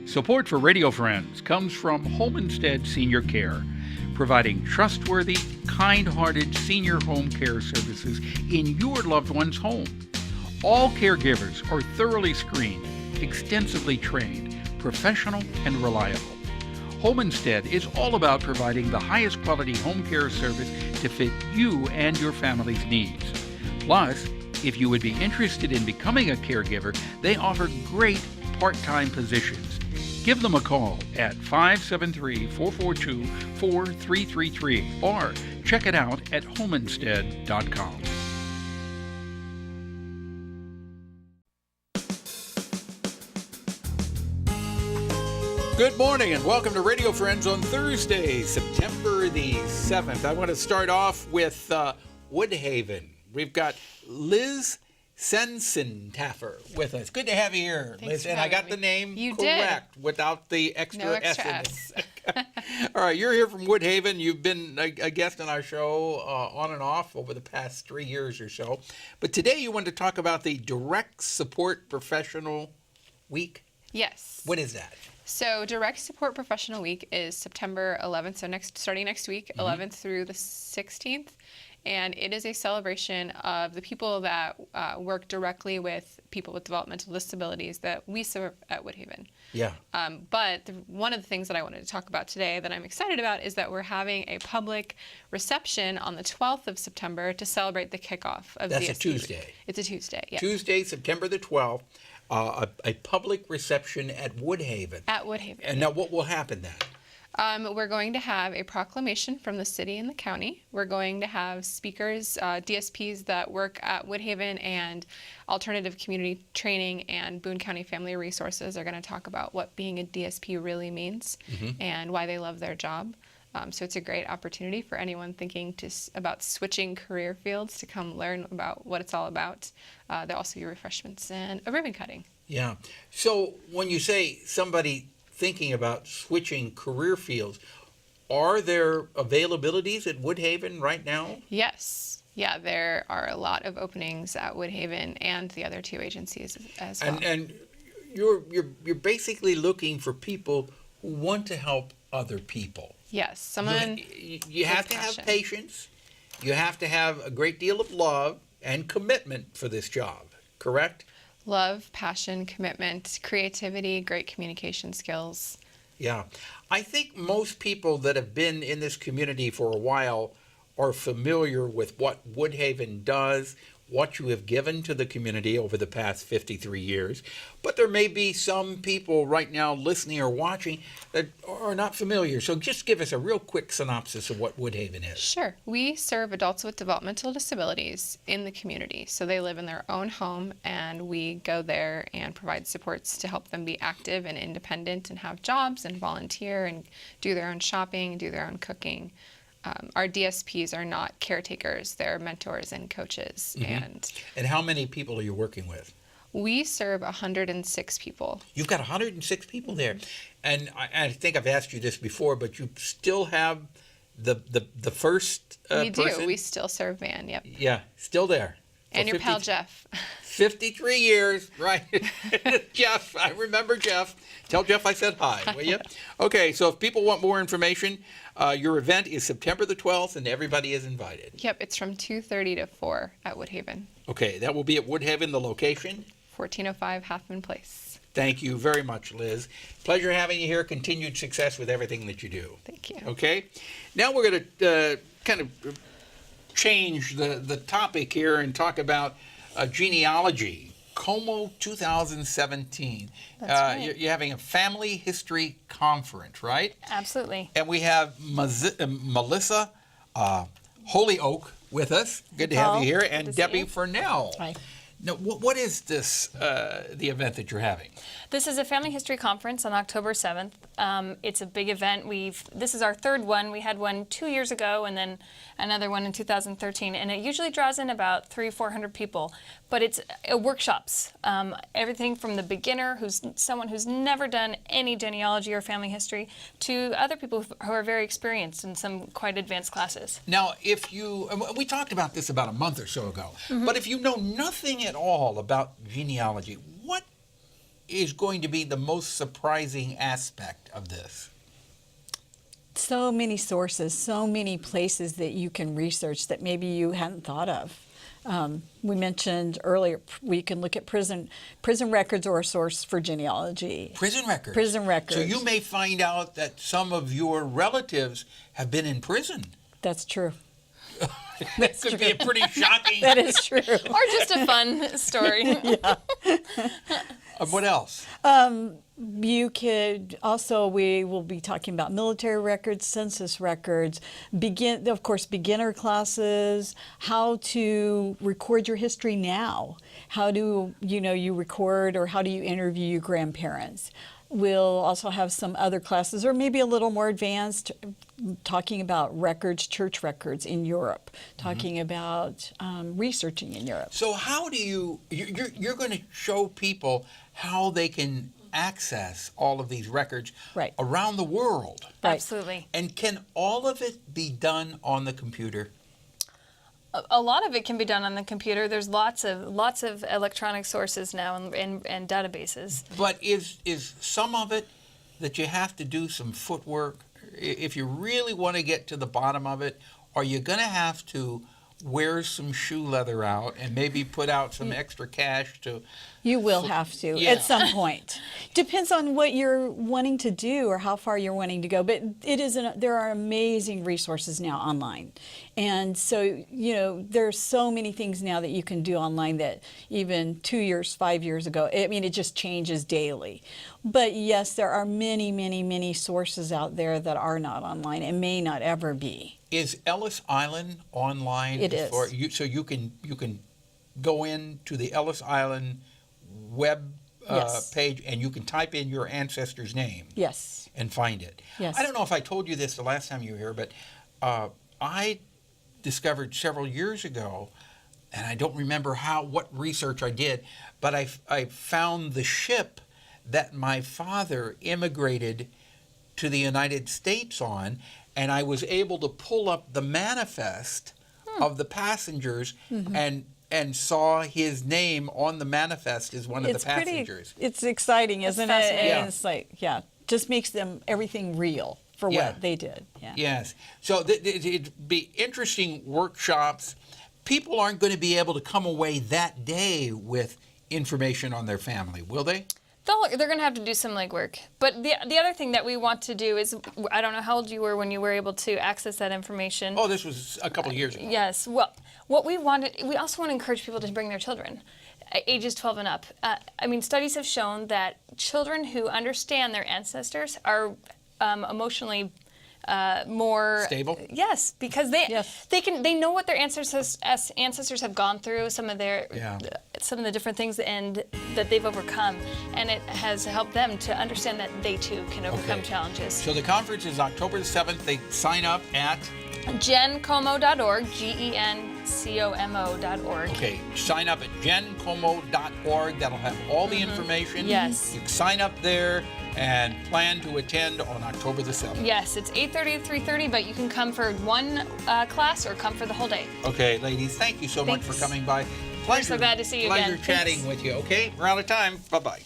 Support for Radio Friends comes from Homestead Senior Care, providing trustworthy, kind-hearted senior home care services in your loved one's home. All caregivers are thoroughly screened, extensively trained, professional, and reliable. Homestead is all about providing the highest quality home care service to fit you and your family's needs. Plus, if you would be interested in becoming a caregiver, they offer great part-time positions. Give them a call at 573-442-4333 or check it out at homestead.com. Good morning and welcome to Radio Friends on Thursday, September the 7th. I want to start off with Woodhaven. We've got LIZ SENSINTAFFAR with us. Good to have you here, Liz. And I got the name correct without the extra S in it. All right, you're here from Woodhaven. You've been a guest on our show on and off over the past 3 years or so. But today you want to talk about the Direct Support Professional Week? Yes. What is that? So Direct Support Professional Week is September 11th, so starting next week, 11th through the 16th. And it is a celebration of the people that work directly with people with developmental disabilities that we serve at Woodhaven. Yeah. But one of the things that I wanted to talk about today that I'm excited about is that we're having a public reception on the 12th of September to celebrate the kickoff of DSP. That's a Tuesday. It's a Tuesday, yeah. Tuesday, September the 12th, a public reception at Woodhaven. At Woodhaven. And now what will happen then? We're going to have a proclamation from the city and the county. We're going to have speakers, DSPs that work at Woodhaven and Alternative Community Training and Boone County Family Resources are going to talk about what being a DSP really means and why they love their job. So it's a great opportunity for anyone thinking about switching career fields to come learn about what it's all about. There'll also be refreshments and a ribbon cutting. Yeah. So when you say somebody thinking about switching career fields, are there availabilities at Woodhaven right now? Yes. Yeah, there are a lot of openings at Woodhaven and the other two agencies as well. And you're basically looking for people who want to help other people. Yes, someone. You have to have patience. You have to have a great deal of love and commitment for this job, correct? Love, passion, commitment, creativity, great communication skills. Yeah. I think most people that have been in this community for a while are familiar with what Woodhaven does, what you have given to the community over the past 53 years. But there may be some people right now listening or watching that are not familiar. So just give us a real quick synopsis of what Woodhaven is. Sure. We serve adults with developmental disabilities in the community. So they live in their own home, and we go there and provide supports to help them be active and independent and have jobs and volunteer and do their own shopping, do their own cooking. Our DSPs are not caretakers, they're mentors and coaches. And how many people are you working with? We serve 106 people. You've got 106 people there. And I think I've asked you this before, but you still have the first we person? do. We still serve Van, yep. Yeah, still there. And your pal Jeff. 53 years, right? Jeff, I remember Jeff. Tell Jeff I said hi, will you? Okay, so if people want more information, your event is September the 12th, and everybody is invited. Yep, it's from 2:30 to 4 at Woodhaven. Okay, that will be at Woodhaven, the location? 1405 Halfman Place. Thank you very much, Liz. Pleasure having you here. Continued success with everything that you do. Thank you. Okay, now we're going to kind of change the topic here and talk about Genealogy, GenCOMO 2017. That's right. You're having a family history conference, right? Absolutely. And we have Melissa HOLYOAK with us. Good to have you here. And Debbie Furnell. Hi. Now, what is this, the event that you're having? This is a family history conference on October 7th. It's a big event. This is our third one. We had one 2 years ago and then another one in 2013. And it usually draws in about 300 or 400 people. But it's workshops. Everything from the beginner, someone who's never done any genealogy or family history, to other people who are very experienced in some quite advanced classes. Now, we talked about this about a month or so ago, but if you know nothing at all about genealogy, is going to be the most surprising aspect of this? So many sources, so many places that you can research that maybe you hadn't thought of. We mentioned earlier, we can look at prison records or a source for genealogy. Prison records? Prison records. So you may find out that some of your relatives have been in prison. That's true. That could be a pretty shocking... That is true. Or just a fun story. What else? You could also, we will be talking about military records, census records, of course, beginner classes, how to record your history now. How do you record, or how do you interview your grandparents? We'll also have some other classes, or maybe a little more advanced, talking about records, church records in Europe, talking about researching in Europe. So how do you're going to show people how they can access all of these records around the world. Right. Absolutely. And can all of it be done on the computer? A lot of it can be done on the computer. There's lots of electronic sources now and databases. But is some of it that you have to do some footwork? If you really want to get to the bottom of it, are you going to have to wear some shoe leather out and maybe put out some extra cash to... You will have to at some point. Depends on what you're wanting to do or how far you're wanting to go. But there are amazing resources now online. And so, there's so many things now that you can do online that even 2 years, 5 years ago, it just changes daily. But yes, there are many, many, many sources out there that are not online and may not ever be. Is Ellis Island online? It is. So you can go into the Ellis Island web page and you can type in your ancestor's name. Yes. And find it. Yes. I don't know if I told you this the last time you were here, but I discovered several years ago, and I don't remember what research I did, but I found the ship that my father immigrated to the United States on, and I was able to pull up the manifest of the passengers and saw his name on the manifest as one of the passengers. It's exciting, isn't it? And it's like, just makes everything real for what they did. Yeah. Yes. So it'd be interesting workshops. People aren't going to be able to come away that day with information on their family, will they? They're going to have to do some legwork. But the other thing that we want to do is, I don't know how old you were when you were able to access that information. Oh, this was a couple of years ago. Yes. Well, what we also want to encourage people to bring their children, ages 12 and up. Studies have shown that children who understand their ancestors are emotionally more stable. Yes, because they know what their ancestors have gone through, some of the different things and that they've overcome, and it has helped them to understand that they too can overcome challenges. So the conference is October the 7th. They sign up at GenCOMO.org, GenCOMO.org. Okay, sign up at GenCOMO.org. That'll have all the information. Yes. You can sign up there and plan to attend on October the 7th. Yes, it's 8:30 to 3:30, but you can come for one class or come for the whole day. Okay, ladies, thank you so much for coming by. We're so glad to see you again. Pleasure chatting with you. Okay, we're out of time. Bye-bye.